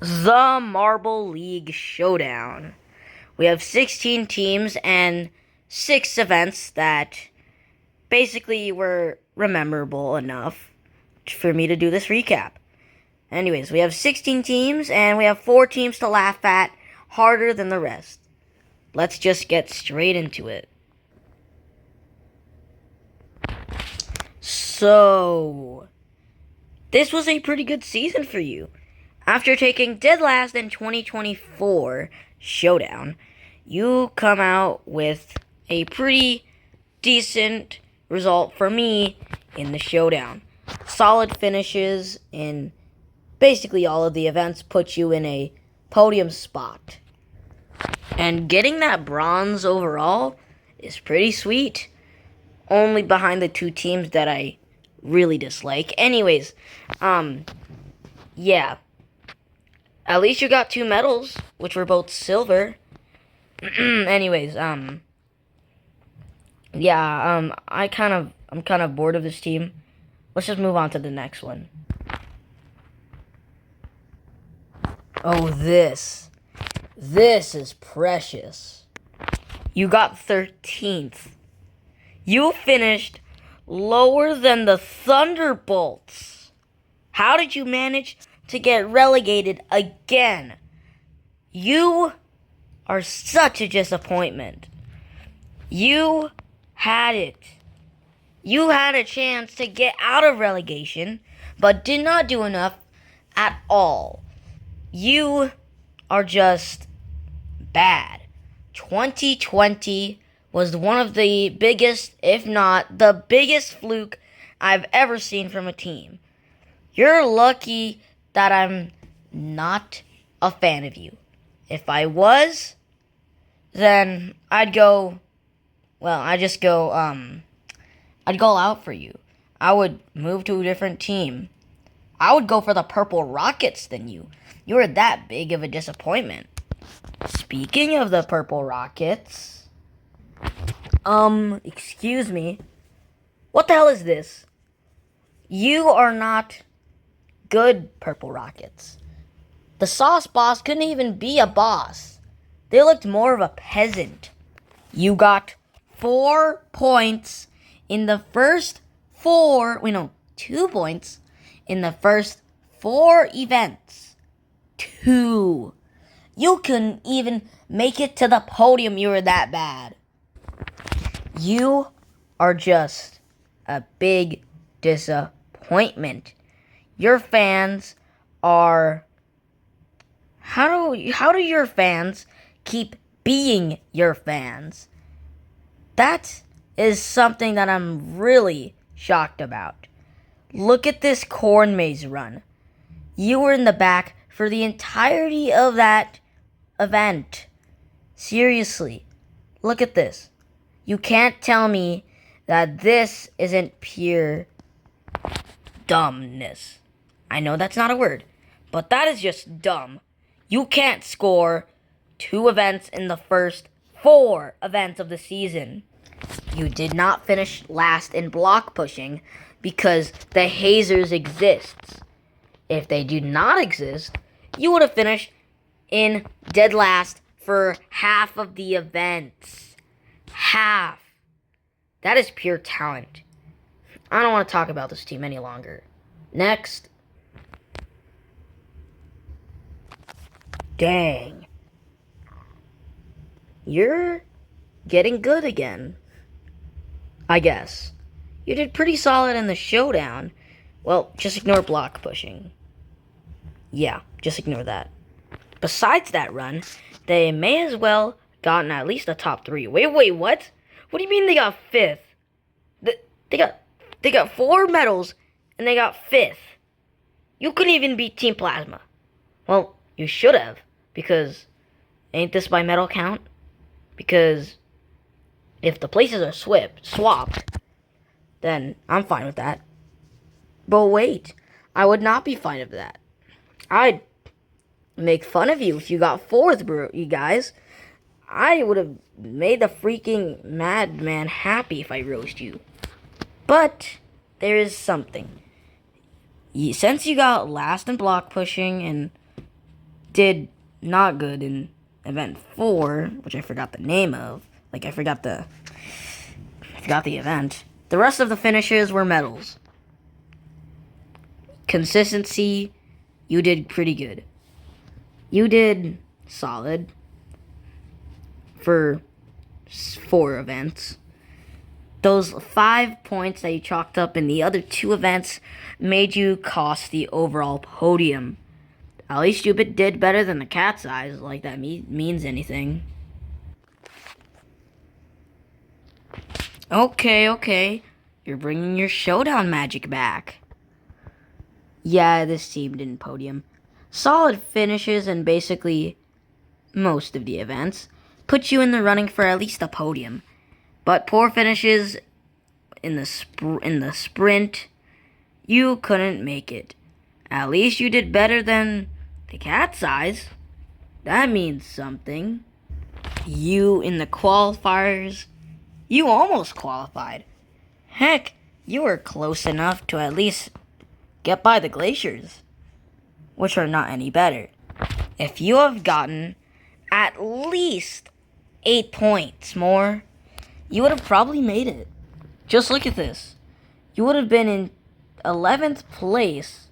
The Marble League Showdown. We have 16 teams and 6 events that basically were memorable enough for me to do this recap. Anyways, we have 16 teams and we have 4 teams to laugh at harder than the rest. Let's just get straight into it. So, this was a pretty good season for you. After taking dead last in 2024 Showdown, you come out with a pretty decent result for me in the Showdown. Solid finishes in basically all of the events put you in a podium spot. And getting that bronze overall is pretty sweet. Only behind the 2 teams that I really dislike. Anyways, yeah. At least you got 2 medals, which were both silver. Anyways, yeah, I'm kind of bored of this team. Let's just move on to the next one. Oh, this is precious. You got 13th. You finished lower than the Thunderbolts. How did you manage to get relegated again? You are such a disappointment. You had it. You had a chance to get out of relegation, but did not do enough at all. You are just bad. 2020 was one of the biggest, if not the biggest fluke I've ever seen from a team. You're lucky that I'm not a fan of you. If I was, then I'd go out for you. I would move to a different team. I would go for the Purple Rockets than you. You were that big of a disappointment. Speaking of the Purple Rockets, excuse me. What the hell is this? You are not good, Purple Rockets. The Sauce Boss couldn't even be a boss. They looked more of a peasant. You got 4 points in the first 2 points in the first 4 events. 2. You couldn't even make it to the podium. You were that bad. You are just a big disappointment. Your fans are... How do your fans keep being your fans? That is something that I'm really shocked about. Look at this corn maze run. You were in the back for the entirety of that event. Seriously, look at this. You can't tell me that this isn't pure dumbness. I know that's not a word, but that is just dumb. You can't score 2 events in the first 4 events of the season. You did not finish last in block pushing because the hazers exists. If they do not exist, you would have finished in dead last for half of the events. Half. That is pure talent. I don't want to talk about this team any longer. Next. Dang. You're getting good again. I guess. You did pretty solid in the Showdown. Well, just ignore block pushing. Yeah, just ignore that. Besides that run, they may as well gotten at least a top 3. Wait, what? What do you mean they got 5th? They got 4 medals and they got 5th. You couldn't even beat Team Plasma. Well, you should have, because ain't this by medal count? Because if the places are swapped, then I'm fine with that. But wait, I would not be fine with that. I'd make fun of you if you got 4th, bro, you guys. I would have made the freaking madman happy if I roast you. But there is something. Since you got last in block pushing and did not good in event 4, which I forgot the name of. I forgot the event. The rest of the finishes were medals. Consistency, you did pretty good. You did solid for 4 events. Those 5 points that you chalked up in the other 2 events made you cost the overall podium. At least you did better than the cat's eyes, like that means anything. Okay. You're bringing your Showdown magic back. Yeah, this team didn't podium. Solid finishes in basically most of the events put you in the running for at least a podium. But poor finishes in the sprint, you couldn't make it. At least you did better than the cat's eyes. That means something. You in the qualifiers, you almost qualified. Heck, you were close enough to at least get by the glaciers, which are not any better. If you have gotten at least 8 points more, you would have probably made it. Just look at this. You would have been in 11th place,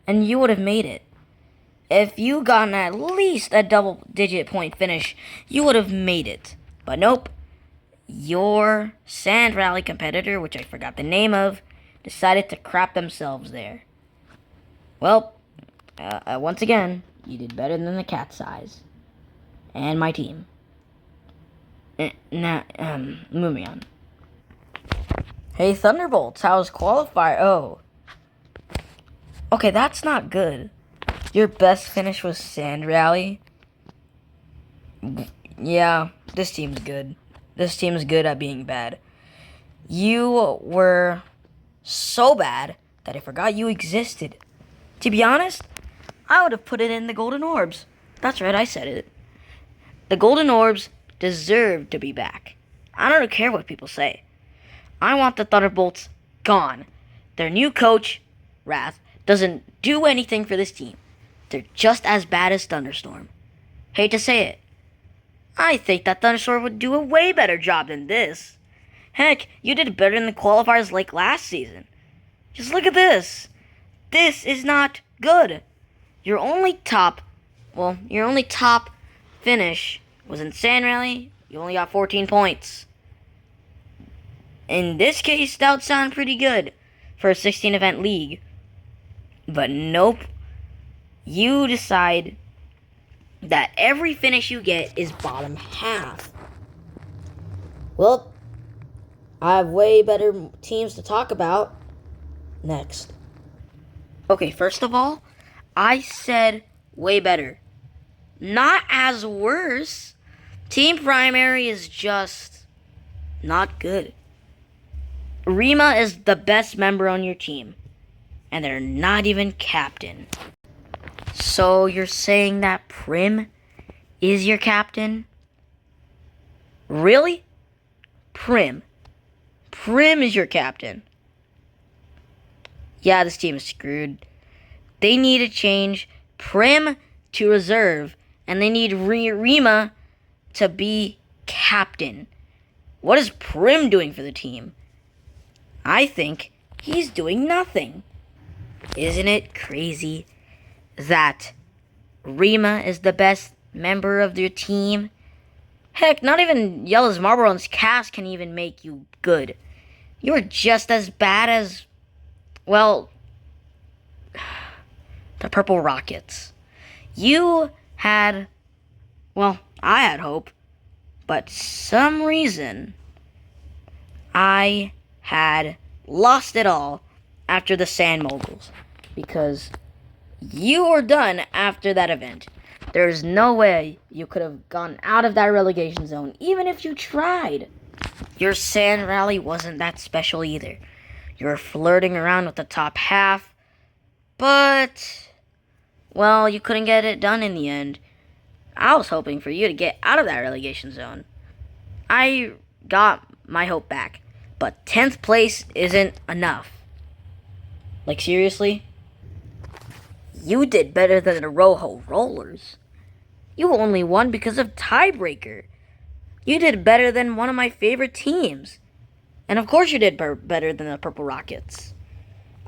and you would have made it. If you gotten at least a double-digit point finish, you would have made it. But nope. Your Sand Rally competitor, which I forgot the name of, decided to crap themselves there. Well, once again, you did better than the cat's eyes. And my team. Now, moving on. Hey, Thunderbolts, how's qualifier? Oh. Okay, that's not good. Your best finish was Sand Rally? Yeah, this team's good. This team's good at being bad. You were so bad that I forgot you existed. To be honest, I would have put it in the Golden Orbs. That's right, I said it. The Golden Orbs deserve to be back. I don't care what people say. I want the Thunderbolts gone. Their new coach, Wrath, doesn't do anything for this team. They're just as bad as Thunderstorm. Hate to say it. I think that Thunderstorm would do a way better job than this. Heck, you did better in the qualifiers like last season. Just look at this. This is not good. Your only top finish was in Sand Rally. You only got 14 points. In this case, that would sound pretty good for a 16-event league. But nope. You decide that every finish you get is bottom half. Well, I have way better teams to talk about next. Okay, first of all, I said way better. Not as worse. Team Primary is just not good. Rima is the best member on your team, and they're not even captain. So you're saying that Prim is your captain? Really? Prim is your captain. Yeah, this team is screwed. They need to change Prim to reserve, and they need Rima to be captain. What is Prim doing for the team? I think he's doing nothing. Isn't it crazy that Rima is the best member of your team? Heck, not even Yellow's Marlboro's cast can even make you good. You're just as bad as, well, the Purple Rockets. You had, well, I had hope, but some reason I had lost it all after the Sand Moguls, because you were done after that event. There's no way you could have gotten out of that relegation zone, even if you tried. Your Sand Rally wasn't that special either. You were flirting around with the top half, but, well, you couldn't get it done in the end. I was hoping for you to get out of that relegation zone. I got my hope back, but 10th place isn't enough. Like, seriously? You did better than the Rojo Rollers. You only won because of tiebreaker. You did better than one of my favorite teams. And of course you did better than the Purple Rockets.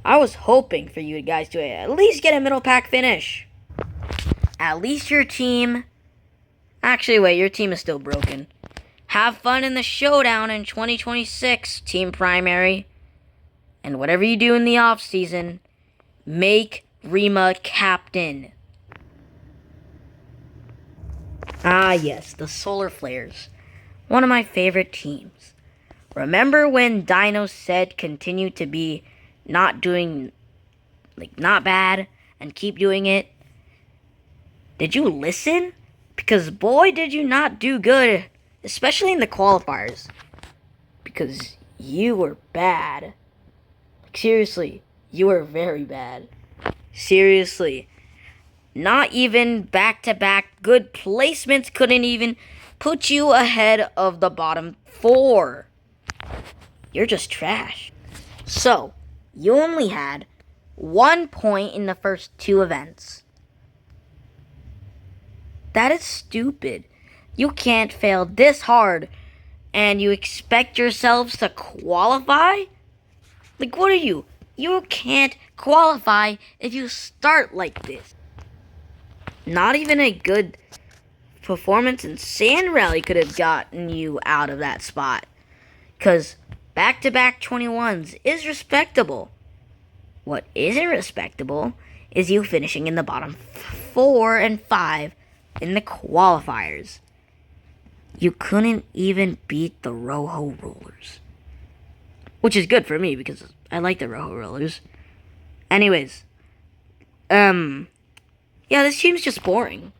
I was hoping for you guys to at least get a middle pack finish. At least your team... Actually, wait, your team is still broken. Have fun in the Showdown in 2026, Team Primary. And whatever you do in the off-season, make Rima captain. Ah, yes, the Solar Flares. One of my favorite teams. Remember when Dino said continue to be not bad and keep doing it? Did you listen? Because boy, did you not do good, especially in the qualifiers. Because you were bad. Like, seriously, you were very bad. Seriously. Not even back-to-back good placements couldn't even put you ahead of the bottom 4. You're just trash. So, you only had 1 point in the first 2 events. That is stupid. You can't fail this hard and you expect yourselves to qualify? Like, what are you? You can't qualify if you start like this. Not even a good performance in Sand Rally could have gotten you out of that spot. Because back-to-back 21s is respectable. What isn't respectable is you finishing in the bottom 4 and 5 in the qualifiers. You couldn't even beat the Rojo Rollers. Which is good for me because I like the Rojo Rollers. Anyways. Yeah, this team's just boring.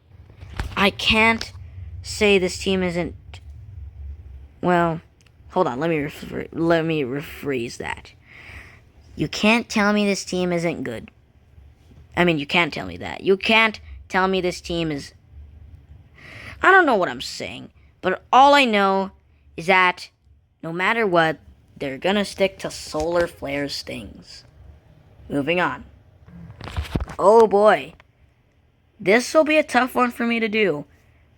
I can't say this team isn't... Well, hold on. Let me rephrase that. You can't tell me this team isn't good. I mean, you can't tell me that. You can't tell me this team is... I don't know what I'm saying. But all I know is that no matter what, they're gonna stick to Solar Flare's things. Moving on. Oh boy. This will be a tough one for me to do.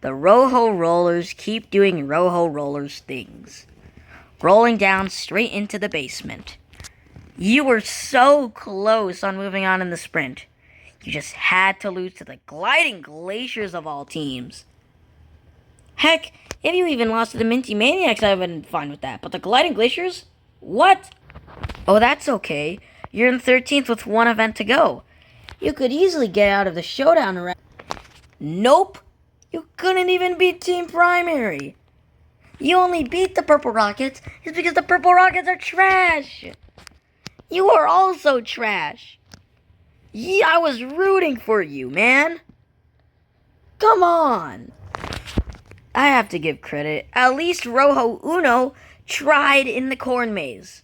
The Rojo Rollers keep doing Rojo Rollers things. Rolling down straight into the basement. You were so close on moving on in the sprint. You just had to lose to the Gliding Glaciers of all teams. Heck, if you even lost to the Minty Maniacs, I would have been fine with that. But the Gliding Glaciers? What? Oh, that's okay. You're in 13th with 1 event to go. You could easily get out of the Showdown round. Nope. You couldn't even beat Team Primary. You only beat the Purple Rockets is because the Purple Rockets are trash. You are also trash. Yeah, I was rooting for you, man. Come on. I have to give credit. At least Rojo Uno tried in the corn maze.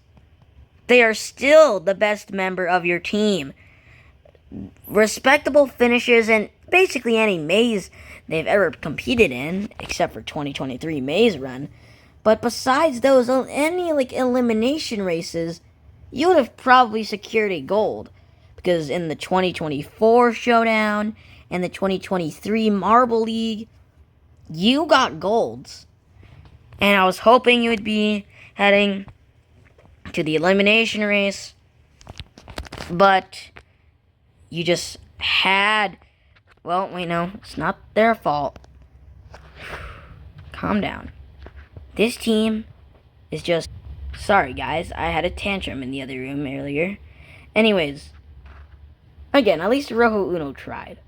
They are still the best member of your team. Respectable finishes in basically any maze they've ever competed in, except for 2023 maze run. But besides those, any elimination races, you would have probably secured a gold. Because in the 2024 Showdown and the 2023 Marble League, you got golds. And I was hoping you would be heading to the elimination race. But you just had... Well, wait, no. It's not their fault. Calm down. This team is just... Sorry, guys. I had a tantrum in the other room earlier. Anyways. Again, at least Rojo Uno tried.